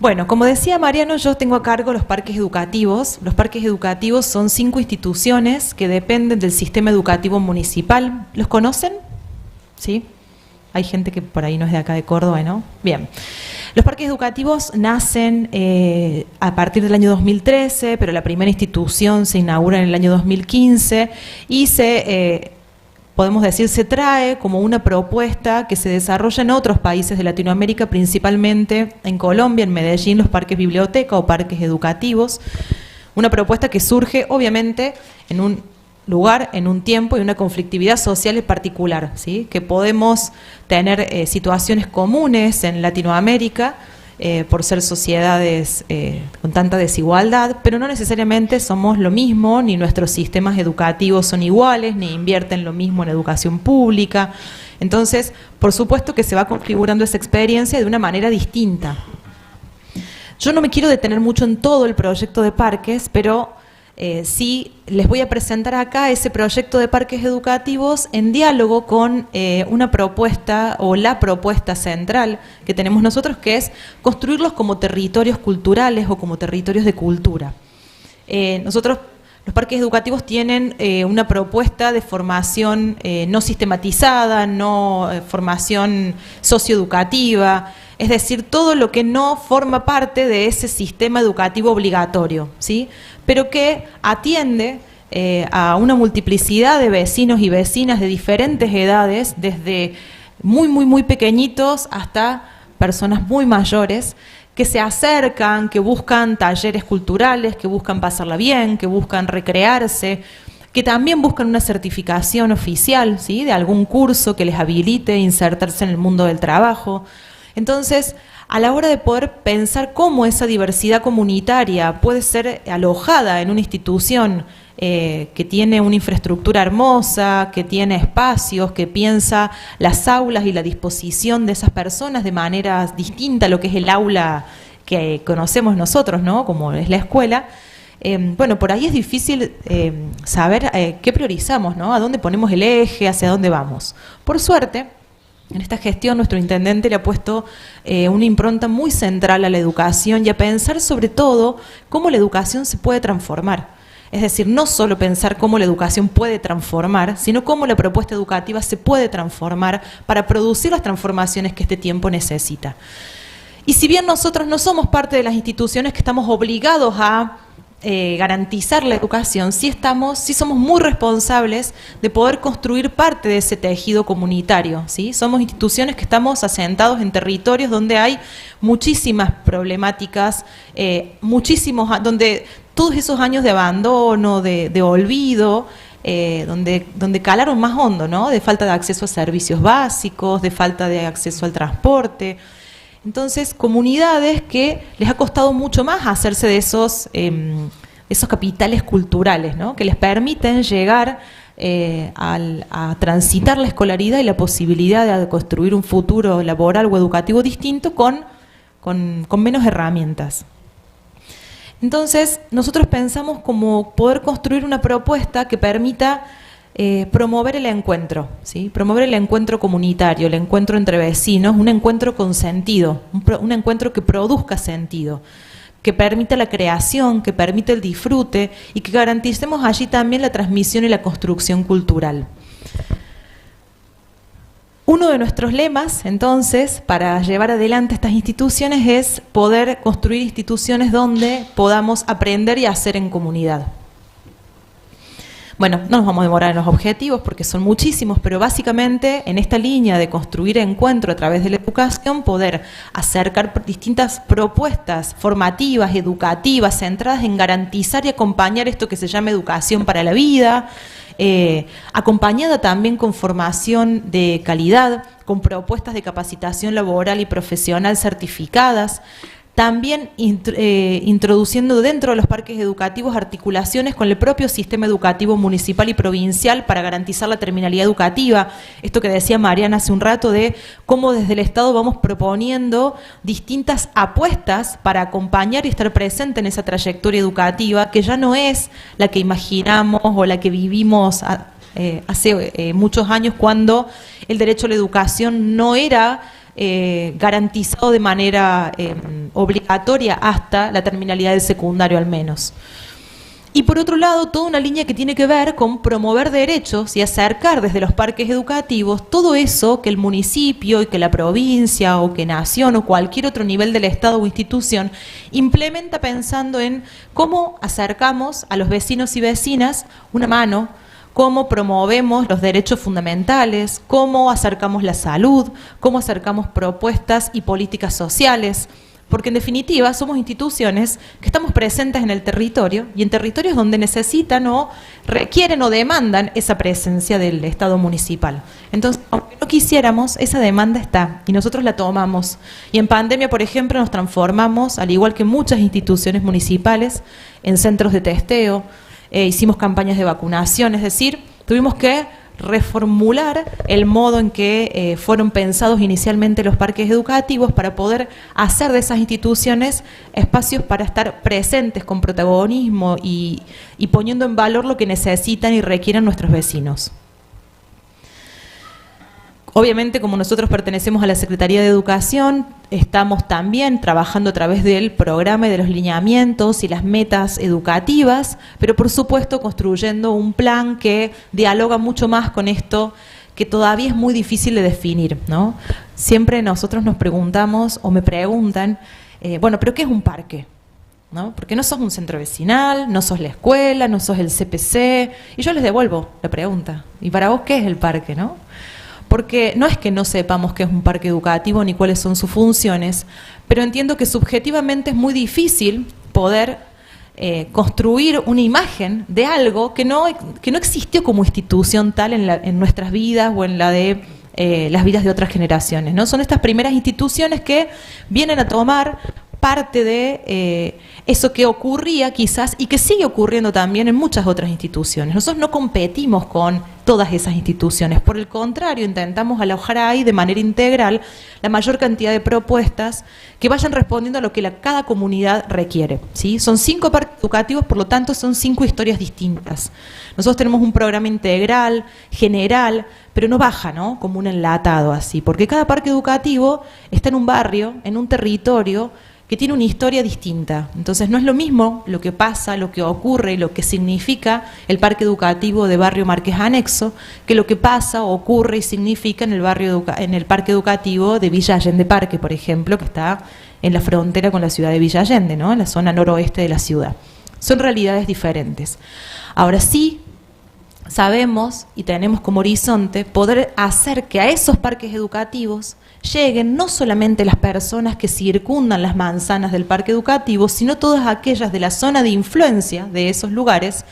Bueno, como decía Mariano, yo tengo a cargo los parques educativos. Los parques educativos son 5 instituciones que dependen del sistema educativo municipal. ¿Los conocen? ¿Sí? Hay gente que por ahí no es de acá de Córdoba, ¿no? Bien. Los parques educativos nacen a partir del año 2013, pero la primera institución se inaugura en el año 2015 y podemos decir, se trae como una propuesta que se desarrolla en otros países de Latinoamérica, principalmente en Colombia, en Medellín, los parques biblioteca o parques educativos. Una propuesta que surge, obviamente, en un lugar, en un tiempo y una conflictividad social en particular, ¿sí? Que podemos tener situaciones comunes en Latinoamérica, por ser sociedades con tanta desigualdad, pero no necesariamente somos lo mismo, ni nuestros sistemas educativos son iguales, ni invierten lo mismo en educación pública. Entonces, por supuesto que se va configurando esa experiencia de una manera distinta. Yo no me quiero detener mucho en todo el proyecto de parques, pero sí les voy a presentar acá ese proyecto de parques educativos en diálogo con una propuesta o la propuesta central que tenemos nosotros, que es construirlos como territorios culturales o como territorios de cultura. Nosotros, los parques educativos tienen una propuesta de formación no sistematizada, no formación socioeducativa, es decir, todo lo que no forma parte de ese sistema educativo obligatorio, ¿sí? Pero que atiende a una multiplicidad de vecinos y vecinas de diferentes edades, desde muy pequeñitos hasta personas muy mayores, que se acercan, que buscan talleres culturales, que buscan pasarla bien, que buscan recrearse, que también buscan una certificación oficial, ¿sí? De algún curso que les habilite a insertarse en el mundo del trabajo. Entonces, a la hora de poder pensar cómo esa diversidad comunitaria puede ser alojada en una institución que tiene una infraestructura hermosa, que tiene espacios, que piensa las aulas y la disposición de esas personas de manera distinta a lo que es el aula que conocemos nosotros, ¿no? Como es la escuela. Bueno, por ahí es difícil saber qué priorizamos, ¿no? A dónde ponemos el eje, hacia dónde vamos. Por suerte, en esta gestión nuestro intendente le ha puesto una impronta muy central a la educación y a pensar sobre todo cómo la educación se puede transformar. Es decir, no solo pensar cómo la educación puede transformar, sino cómo la propuesta educativa se puede transformar para producir las transformaciones que este tiempo necesita. Y si bien nosotros no somos parte de las instituciones que estamos obligados a garantizar la educación, sí somos muy responsables de poder construir parte de ese tejido comunitario, ¿sí? Somos instituciones que estamos asentados en territorios donde hay muchísimas problemáticas, donde todos esos años de abandono, de olvido, donde calaron más hondo, ¿no? De falta de acceso a servicios básicos, de falta de acceso al transporte. Entonces, comunidades que les ha costado mucho más hacerse de esos capitales culturales, ¿no? Que les permiten llegar a transitar la escolaridad y la posibilidad de construir un futuro laboral o educativo distinto con menos herramientas. Entonces, nosotros pensamos como poder construir una propuesta que permita promover el encuentro, ¿sí? Promover el encuentro comunitario, el encuentro entre vecinos, un encuentro con sentido, un encuentro que produzca sentido, que permita la creación, que permita el disfrute y que garanticemos allí también la transmisión y la construcción cultural. Uno de nuestros lemas, entonces, para llevar adelante estas instituciones es poder construir instituciones donde podamos aprender y hacer en comunidad. Bueno, no nos vamos a demorar en los objetivos porque son muchísimos, pero básicamente en esta línea de construir encuentro a través de la educación, poder acercar distintas propuestas formativas, educativas, centradas en garantizar y acompañar esto que se llama educación para la vida, acompañada también con formación de calidad, con propuestas de capacitación laboral y profesional certificadas, también introduciendo dentro de los parques educativos articulaciones con el propio sistema educativo municipal y provincial para garantizar la terminalidad educativa. Esto que decía Mariana hace un rato de cómo desde el Estado vamos proponiendo distintas apuestas para acompañar y estar presente en esa trayectoria educativa que ya no es la que imaginamos o la que vivimos hace muchos años, cuando el derecho a la educación no era garantizado de manera obligatoria hasta la terminalidad del secundario al menos. Y por otro lado, toda una línea que tiene que ver con promover derechos y acercar desde los parques educativos todo eso que el municipio y que la provincia o que nación o cualquier otro nivel del Estado o institución implementa pensando en cómo acercamos a los vecinos y vecinas una mano, cómo promovemos los derechos fundamentales, cómo acercamos la salud, cómo acercamos propuestas y políticas sociales. Porque en definitiva somos instituciones que estamos presentes en el territorio y en territorios donde necesitan o requieren o demandan esa presencia del Estado municipal. Entonces, aunque no quisiéramos, esa demanda está y nosotros la tomamos. Y en pandemia, por ejemplo, nos transformamos, al igual que muchas instituciones municipales, en centros de testeo, hicimos campañas de vacunación, es decir, tuvimos que reformular el modo en que fueron pensados inicialmente los parques educativos para poder hacer de esas instituciones espacios para estar presentes con protagonismo y poniendo en valor lo que necesitan y requieren nuestros vecinos. Obviamente, como nosotros pertenecemos a la Secretaría de Educación, estamos también trabajando a través del programa y de los lineamientos y las metas educativas, pero por supuesto construyendo un plan que dialoga mucho más con esto que todavía es muy difícil de definir, ¿no? Siempre nosotros nos preguntamos o me preguntan, bueno, ¿pero qué es un parque? ¿No? Porque no sos un centro vecinal, no sos la escuela, no sos el CPC, y yo les devuelvo la pregunta. ¿Y para vos qué es el parque, no? Porque no es que no sepamos qué es un parque educativo ni cuáles son sus funciones, pero entiendo que subjetivamente es muy difícil poder construir una imagen de algo que no existió como institución tal en nuestras vidas o en la de las vidas de otras generaciones, ¿no? Son estas primeras instituciones que vienen a tomar parte de eso que ocurría quizás y que sigue ocurriendo también en muchas otras instituciones. Nosotros no competimos con todas esas instituciones, por el contrario, intentamos alojar ahí de manera integral la mayor cantidad de propuestas que vayan respondiendo a lo que cada comunidad requiere, ¿sí? Son 5 parques educativos, por lo tanto son 5 historias distintas. Nosotros tenemos un programa integral, general, pero no baja, ¿no? Como un enlatado así, porque cada parque educativo está en un barrio, en un territorio, que tiene una historia distinta. Entonces no es lo mismo lo que pasa, lo que ocurre y lo que significa el parque educativo de Barrio Marqués Anexo que lo que pasa, ocurre y significa en el parque educativo de Villa Allende Parque, por ejemplo, que está en la frontera con la ciudad de Villa Allende, ¿no? En la zona noroeste de la ciudad. Son realidades diferentes. Ahora sí, sabemos y tenemos como horizonte poder hacer que a esos parques educativos lleguen no solamente las personas que circundan las manzanas del parque educativo, sino todas aquellas de la zona de influencia de esos lugares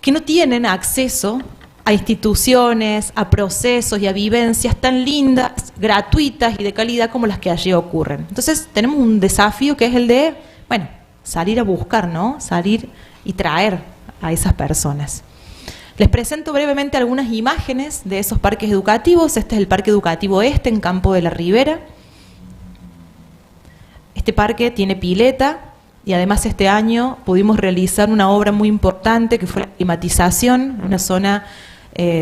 que no tienen acceso a instituciones, a procesos y a vivencias tan lindas, gratuitas y de calidad como las que allí ocurren. Entonces tenemos un desafío que es el de, bueno, salir a buscar, ¿no? Salir y traer a esas personas. Les presento brevemente algunas imágenes de esos parques educativos. Este es el Parque Educativo Este en Campo de la Ribera. Este parque tiene pileta y además este año pudimos realizar una obra muy importante que fue la climatización, una zona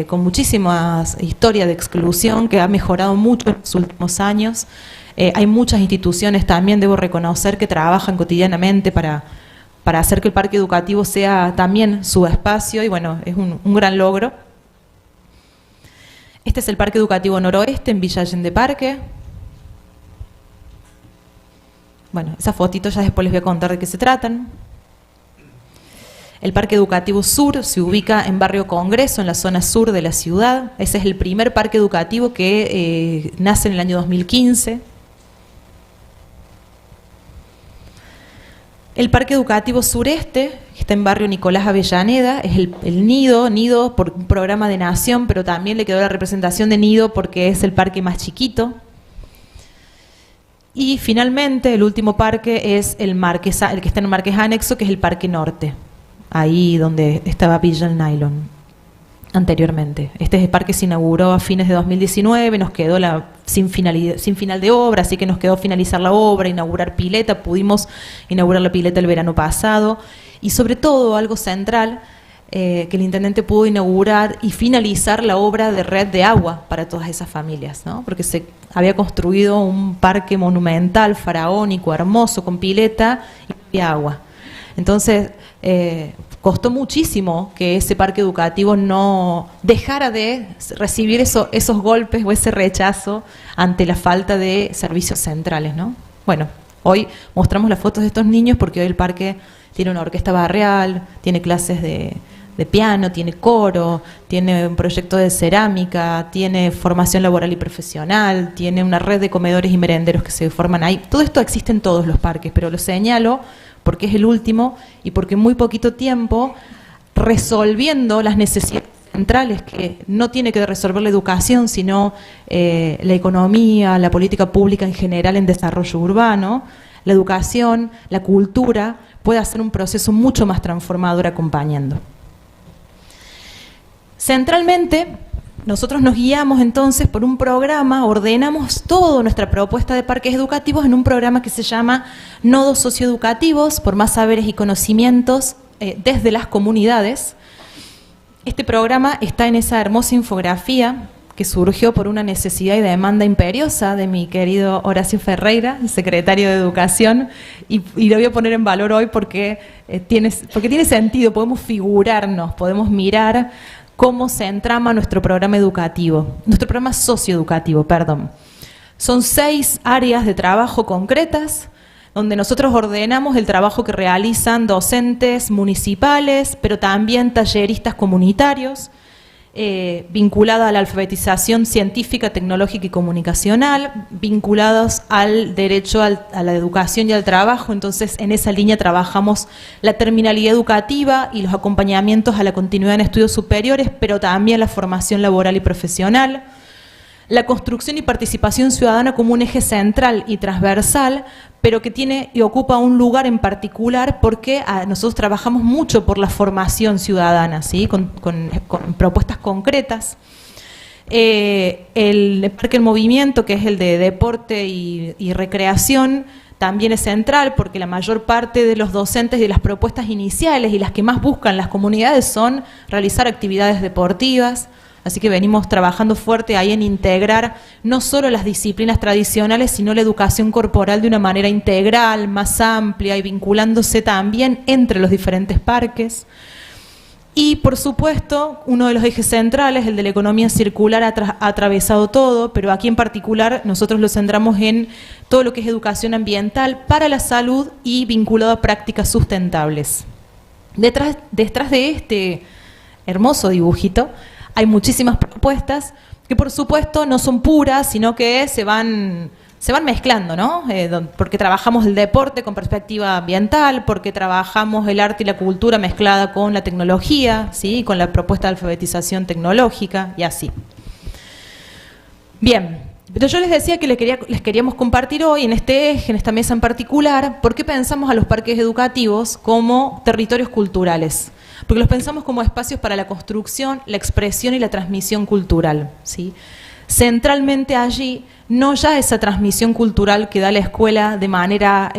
con muchísimas historias de exclusión que ha mejorado mucho en los últimos años. Hay muchas instituciones también, debo reconocer, que trabajan cotidianamente para hacer que el parque educativo sea también su espacio y bueno, es un gran logro. Este es el Parque Educativo Noroeste en Villa Allende Parque. Bueno, esas fotitos ya después les voy a contar de qué se tratan. El Parque Educativo Sur se ubica en Barrio Congreso, en la zona sur de la ciudad. Ese es el primer parque educativo que nace en el año 2015. El Parque Educativo Sureste, que está en Barrio Nicolás Avellaneda, es el Nido por un programa de Nación, pero también le quedó la representación de Nido porque es el parque más chiquito. Y finalmente, el último parque es el que está en el Marqués Anexo, que es el Parque Norte, ahí donde estaba Villa El Nylon anteriormente. Este parque se inauguró a fines de 2019, nos quedó sin final de obra, así que nos quedó finalizar la obra, inaugurar pileta, pudimos inaugurar la pileta el verano pasado, y sobre todo, algo central, que el intendente pudo inaugurar y finalizar la obra de red de agua para todas esas familias, ¿no? Porque se había construido un parque monumental, faraónico, hermoso, con pileta y agua. Entonces, costó muchísimo que ese parque educativo no dejara de recibir esos golpes o ese rechazo ante la falta de servicios centrales, ¿no? Bueno, hoy mostramos las fotos de estos niños porque hoy el parque tiene una orquesta barrial, tiene clases de piano, tiene coro, tiene un proyecto de cerámica, tiene formación laboral y profesional, tiene una red de comedores y merenderos que se forman ahí. Todo esto existe en todos los parques, pero lo señalo porque es el último y porque en muy poquito tiempo, resolviendo las necesidades centrales que no tiene que resolver la educación, sino la economía, la política pública en general en desarrollo urbano, la educación, la cultura, puede hacer un proceso mucho más transformador acompañando. Centralmente, nosotros nos guiamos entonces por un programa, ordenamos toda nuestra propuesta de parques educativos en un programa que se llama Nodos Socioeducativos por más saberes y conocimientos desde las comunidades. Este programa está en esa hermosa infografía que surgió por una necesidad y demanda imperiosa de mi querido Horacio Ferreira, el secretario de Educación, y lo voy a poner en valor hoy porque tiene sentido, podemos figurarnos, podemos mirar cómo se entrama nuestro programa educativo, nuestro programa socioeducativo, perdón. Son 6 áreas de trabajo concretas, donde nosotros ordenamos el trabajo que realizan docentes municipales, pero también talleristas comunitarios, vinculada a la alfabetización científica, tecnológica y comunicacional, vinculados al derecho a la educación y al trabajo. Entonces, en esa línea trabajamos la terminalidad educativa y los acompañamientos a la continuidad en estudios superiores, pero también la formación laboral y profesional. La construcción y participación ciudadana como un eje central y transversal, pero que tiene y ocupa un lugar en particular porque nosotros trabajamos mucho por la formación ciudadana, ¿sí? con propuestas concretas. El Parque en Movimiento, que es el de deporte y recreación, también es central porque la mayor parte de los docentes de las propuestas iniciales y las que más buscan las comunidades son realizar actividades deportivas. Así que venimos trabajando fuerte ahí en integrar no solo las disciplinas tradicionales, sino la educación corporal de una manera integral, más amplia y vinculándose también entre los diferentes parques. Y, por supuesto, uno de los ejes centrales, el de la economía circular, ha atravesado todo, pero aquí en particular nosotros lo centramos en todo lo que es educación ambiental para la salud y vinculado a prácticas sustentables. Detrás de este hermoso dibujito hay muchísimas propuestas que, por supuesto, no son puras, sino que se van mezclando, ¿no? Porque trabajamos el deporte con perspectiva ambiental, porque trabajamos el arte y la cultura mezclada con la tecnología, ¿sí? Con la propuesta de alfabetización tecnológica y así. Bien, pero yo les decía que les queríamos compartir hoy en este eje, en esta mesa en particular, por qué pensamos a los parques educativos como territorios culturales. Porque los pensamos como espacios para la construcción, la expresión y la transmisión cultural, ¿sí? Centralmente allí, no ya esa transmisión cultural que da la escuela de manera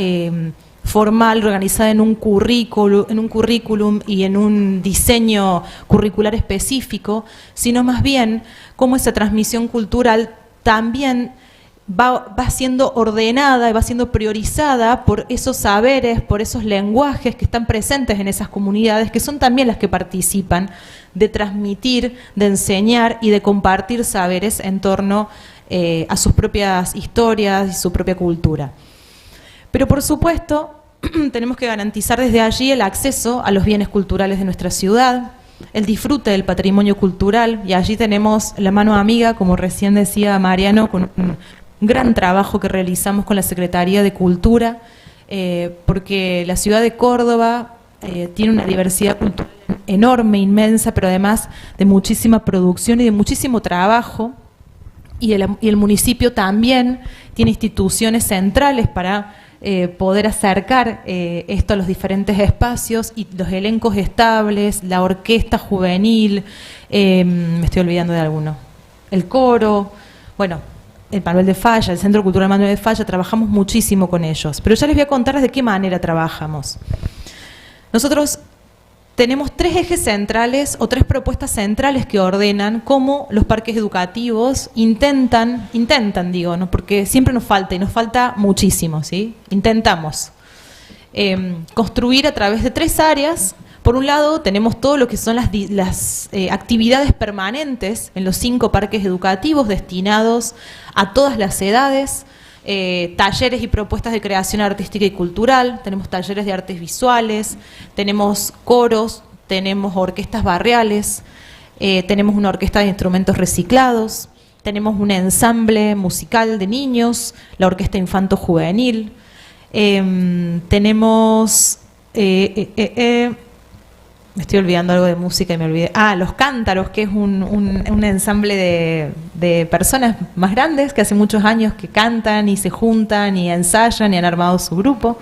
formal, organizada en un currículum y en un diseño curricular específico, sino más bien cómo esa transmisión cultural también va siendo ordenada y va siendo priorizada por esos saberes, por esos lenguajes que están presentes en esas comunidades, que son también las que participan de transmitir, de enseñar y de compartir saberes en torno a sus propias historias y su propia cultura. Pero, por supuesto, tenemos que garantizar desde allí el acceso a los bienes culturales de nuestra ciudad, el disfrute del patrimonio cultural, y allí tenemos la mano amiga, como recién decía Mariano, con un gran trabajo que realizamos con la Secretaría de Cultura, porque la ciudad de Córdoba tiene una diversidad cultural enorme, inmensa, pero además de muchísima producción y de muchísimo trabajo, y el municipio también tiene instituciones centrales para poder acercar esto a los diferentes espacios y los elencos estables, la orquesta juvenil, me estoy olvidando de alguno, el coro, bueno, el Manuel de Falla, el Centro Cultural Manuel de Falla, trabajamos muchísimo con ellos. Pero ya les voy a contar de qué manera trabajamos. Nosotros tenemos tres ejes centrales o tres propuestas centrales que ordenan cómo los parques educativos intentan digo, ¿no? Porque siempre nos falta y nos falta muchísimo, ¿sí? Intentamos construir a través de tres áreas. Por un lado, tenemos todo lo que son las actividades permanentes en los 5 parques educativos destinados a todas las edades, talleres y propuestas de creación artística y cultural, tenemos talleres de artes visuales, tenemos coros, tenemos orquestas barriales, tenemos una orquesta de instrumentos reciclados, tenemos un ensamble musical de niños, la orquesta infanto-juvenil, tenemos... me estoy olvidando algo de música y me olvidé. Los Cántaros, que es un ensamble de personas más grandes que hace muchos años que cantan y se juntan y ensayan y han armado su grupo.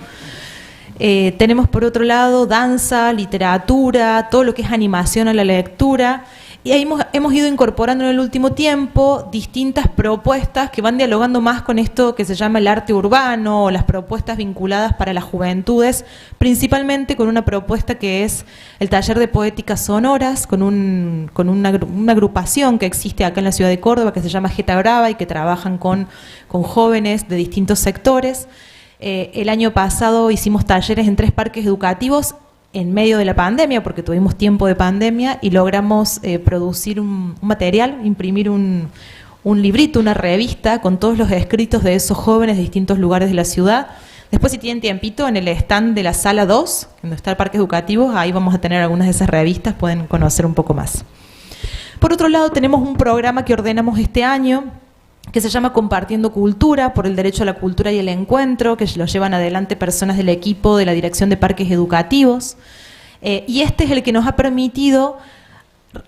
Tenemos por otro lado danza, literatura, todo lo que es animación a la lectura. Y ahí hemos ido incorporando en el último tiempo distintas propuestas que van dialogando más con esto que se llama el arte urbano o las propuestas vinculadas para las juventudes, principalmente con una propuesta que es el taller de poéticas sonoras, con una agrupación que existe acá en la ciudad de Córdoba que se llama Jeta Brava y que trabajan con jóvenes de distintos sectores. El año pasado hicimos talleres en 3 parques educativos en medio de la pandemia, porque tuvimos tiempo de pandemia, y logramos producir un material, imprimir un librito, una revista, con todos los escritos de esos jóvenes de distintos lugares de la ciudad. Después, si tienen tiempito, en el stand de la sala 2, donde está el parque educativo, ahí vamos a tener algunas de esas revistas, pueden conocer un poco más. Por otro lado, tenemos un programa que ordenamos este año, que se llama Compartiendo Cultura, por el derecho a la cultura y el encuentro, que lo llevan adelante personas del equipo de la Dirección de Parques Educativos. Y este es el que nos ha permitido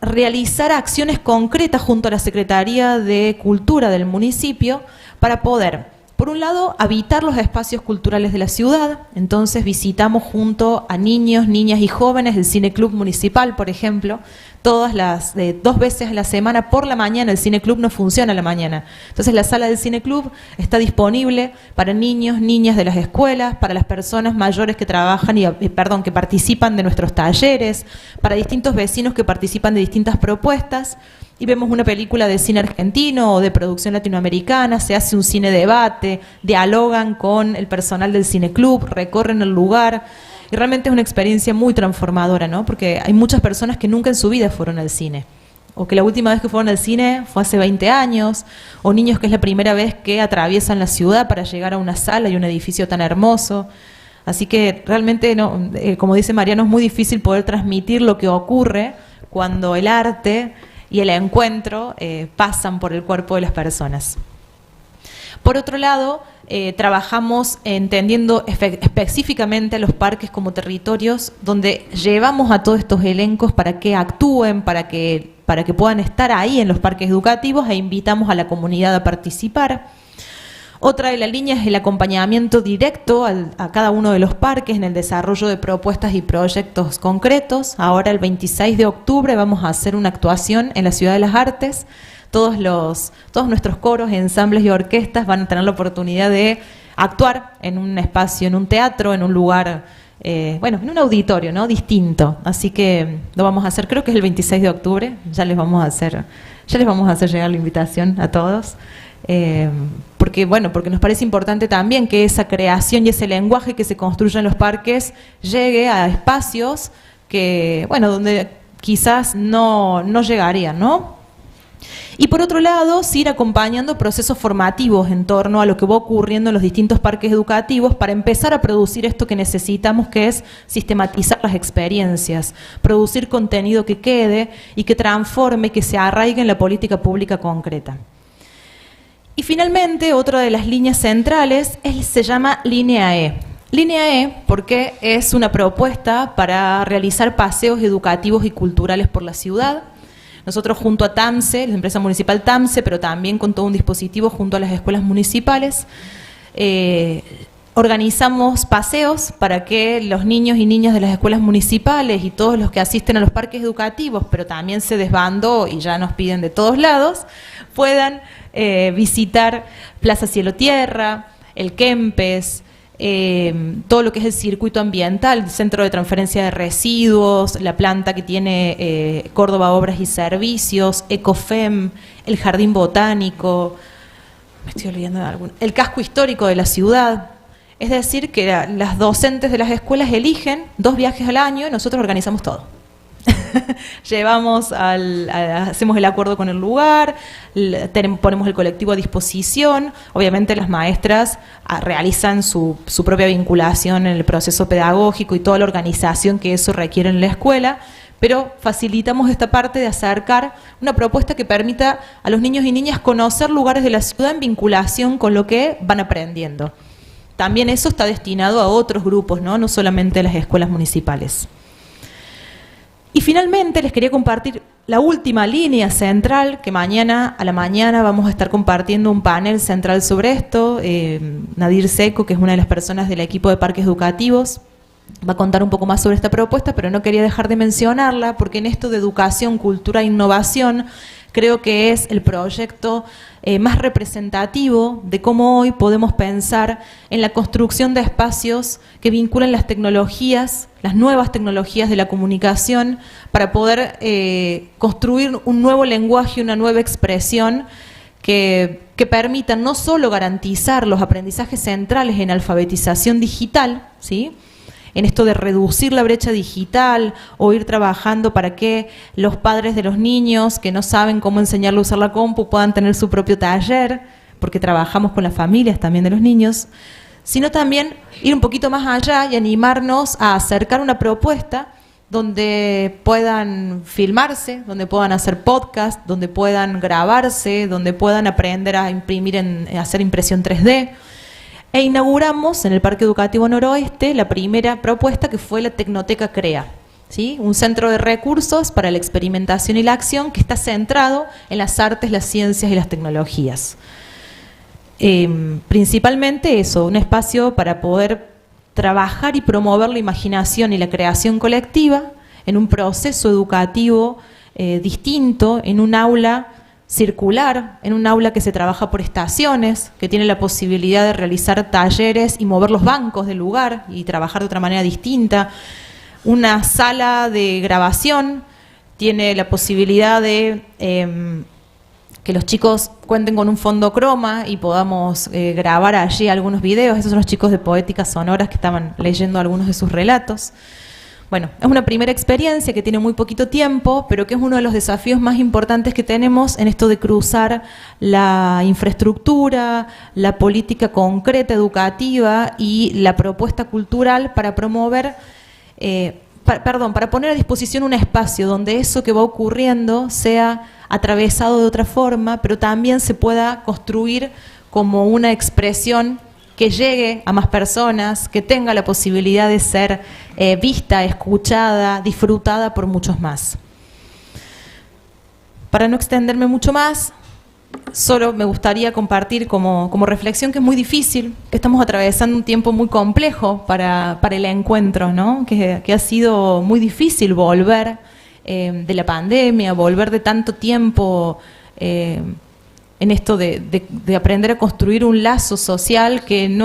realizar acciones concretas junto a la Secretaría de Cultura del municipio para poder, por un lado, habitar los espacios culturales de la ciudad. Entonces visitamos junto a niños, niñas y jóvenes el Cine Club Municipal, por ejemplo, todas las 2 veces a la semana por la mañana. El Cine Club no funciona a la mañana. Entonces la sala del Cine Club está disponible para niños, niñas de las escuelas, para las personas mayores que trabajan que participan de nuestros talleres, para distintos vecinos que participan de distintas propuestas. Y vemos una película de cine argentino o de producción latinoamericana, se hace un cine debate, dialogan con el personal del Cine Club, recorren el lugar, y realmente es una experiencia muy transformadora, ¿no? Porque hay muchas personas que nunca en su vida fueron al cine, o que la última vez que fueron al cine fue hace 20 años, o niños que es la primera vez que atraviesan la ciudad para llegar a una sala y un edificio tan hermoso. Así que realmente, como dice Mariano, es muy difícil poder transmitir lo que ocurre cuando el arte y el encuentro pasan por el cuerpo de las personas. Por otro lado, trabajamos entendiendo específicamente a los parques como territorios donde llevamos a todos estos elencos para que actúen, para que puedan estar ahí en los parques educativos, e invitamos a la comunidad a participar. Otra de las líneas es el acompañamiento directo a cada uno de los parques en el desarrollo de propuestas y proyectos concretos. Ahora, el 26 de octubre, vamos a hacer una actuación en la Ciudad de las Artes. Todos nuestros coros, ensambles y orquestas van a tener la oportunidad de actuar en un espacio, en un teatro, en un lugar, en un auditorio, ¿no? Distinto. Así que lo vamos a hacer, creo que es el 26 de octubre. Ya les vamos a hacer llegar la invitación a todos. Porque nos parece importante también que esa creación y ese lenguaje que se construye en los parques llegue a espacios que, donde quizás no llegarían, ¿no? Y por otro lado, sí ir acompañando procesos formativos en torno a lo que va ocurriendo en los distintos parques educativos para empezar a producir esto que necesitamos, que es sistematizar las experiencias, producir contenido que quede y que transforme, que se arraigue en la política pública concreta. Y finalmente, otra de las líneas centrales se llama Línea E. Línea E porque es una propuesta para realizar paseos educativos y culturales por la ciudad. Nosotros junto a TAMSE, la empresa municipal TAMSE, pero también con todo un dispositivo junto a las escuelas municipales, organizamos paseos para que los niños y niñas de las escuelas municipales y todos los que asisten a los parques educativos, pero también se desbandó y ya nos piden de todos lados, puedan visitar Plaza Cielo Tierra, el Kempes, todo lo que es el circuito ambiental, el centro de transferencia de residuos, la planta que tiene Córdoba Obras y Servicios, Ecofem, el jardín botánico, me estoy olvidando de alguno, el casco histórico de la ciudad. Es decir, que las docentes de las escuelas eligen 2 viajes al año y nosotros organizamos todo. Hacemos el acuerdo con el lugar, ponemos el colectivo a disposición. Obviamente las maestras realizan su propia vinculación en el proceso pedagógico y toda la organización que eso requiere en la escuela, pero facilitamos esta parte de acercar una propuesta que permita a los niños y niñas conocer lugares de la ciudad en vinculación con lo que van aprendiendo. También eso está destinado a otros grupos, no solamente a las escuelas municipales. Y finalmente les quería compartir la última línea central, que a la mañana vamos a estar compartiendo un panel central sobre esto. Nadir Seco, que es una de las personas del equipo de parques educativos, va a contar un poco más sobre esta propuesta, pero no quería dejar de mencionarla, porque en esto de educación, cultura e innovación, creo que es el proyecto más representativo de cómo hoy podemos pensar en la construcción de espacios que vinculan las tecnologías, las nuevas tecnologías de la comunicación, para poder construir un nuevo lenguaje, una nueva expresión que permitan no solo garantizar los aprendizajes centrales en alfabetización digital, ¿sí?, en esto de reducir la brecha digital o ir trabajando para que los padres de los niños que no saben cómo enseñarle a usar la compu puedan tener su propio taller, porque trabajamos con las familias también de los niños, sino también ir un poquito más allá y animarnos a acercar una propuesta donde puedan filmarse, donde puedan hacer podcast, donde puedan grabarse, donde puedan aprender a imprimir, a hacer impresión 3D. E inauguramos en el Parque Educativo Noroeste la primera propuesta, que fue la Tecnoteca CREA, ¿sí?, un centro de recursos para la experimentación y la acción que está centrado en las artes, las ciencias y las tecnologías. Principalmente eso, un espacio para poder trabajar y promover la imaginación y la creación colectiva en un proceso educativo distinto, en un aula circular, en un aula que se trabaja por estaciones, que tiene la posibilidad de realizar talleres y mover los bancos del lugar y trabajar de otra manera distinta. Una sala de grabación tiene la posibilidad de que los chicos cuenten con un fondo croma y podamos grabar allí algunos videos. Esos son los chicos de Poéticas Sonoras que estaban leyendo algunos de sus relatos. Bueno, es una primera experiencia que tiene muy poquito tiempo, pero que es uno de los desafíos más importantes que tenemos en esto de cruzar la infraestructura, la política concreta educativa y la propuesta cultural para promover, para poner a disposición un espacio donde eso que va ocurriendo sea atravesado de otra forma, pero también se pueda construir como una expresión que llegue a más personas, que tenga la posibilidad de ser vista, escuchada, disfrutada por muchos más. Para no extenderme mucho más, solo me gustaría compartir como reflexión que es muy difícil, que estamos atravesando un tiempo muy complejo para el encuentro, ¿no?, que ha sido muy difícil volver de la pandemia, volver de tanto tiempo en esto de aprender a construir un lazo social que ya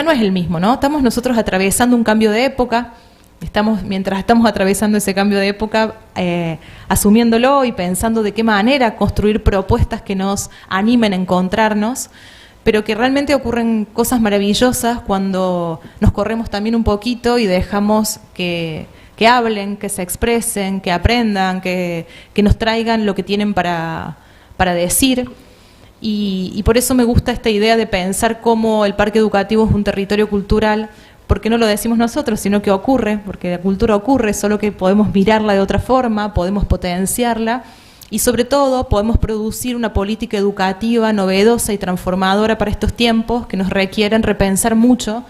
no es el mismo, ¿no? Estamos nosotros atravesando un cambio de época, mientras estamos atravesando ese cambio de época, asumiéndolo y pensando de qué manera construir propuestas que nos animen a encontrarnos, pero que realmente ocurren cosas maravillosas cuando nos corremos también un poquito y dejamos que hablen, que se expresen, que aprendan, que nos traigan lo que tienen para decir. Y por eso me gusta esta idea de pensar cómo el parque educativo es un territorio cultural, porque no lo decimos nosotros, sino que ocurre, porque la cultura ocurre, solo que podemos mirarla de otra forma, podemos potenciarla y sobre todo podemos producir una política educativa novedosa y transformadora para estos tiempos que nos requieren repensar mucho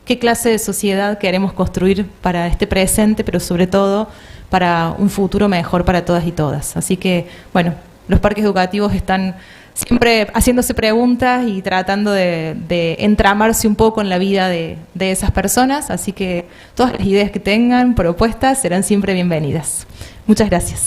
qué clase de sociedad queremos construir para este presente, pero sobre todo para un futuro mejor para todas y todas. Así que, bueno, los parques educativos están siempre haciéndose preguntas y tratando de entramarse un poco en la vida de esas personas, así que todas las ideas que tengan, propuestas, serán siempre bienvenidas. Muchas gracias.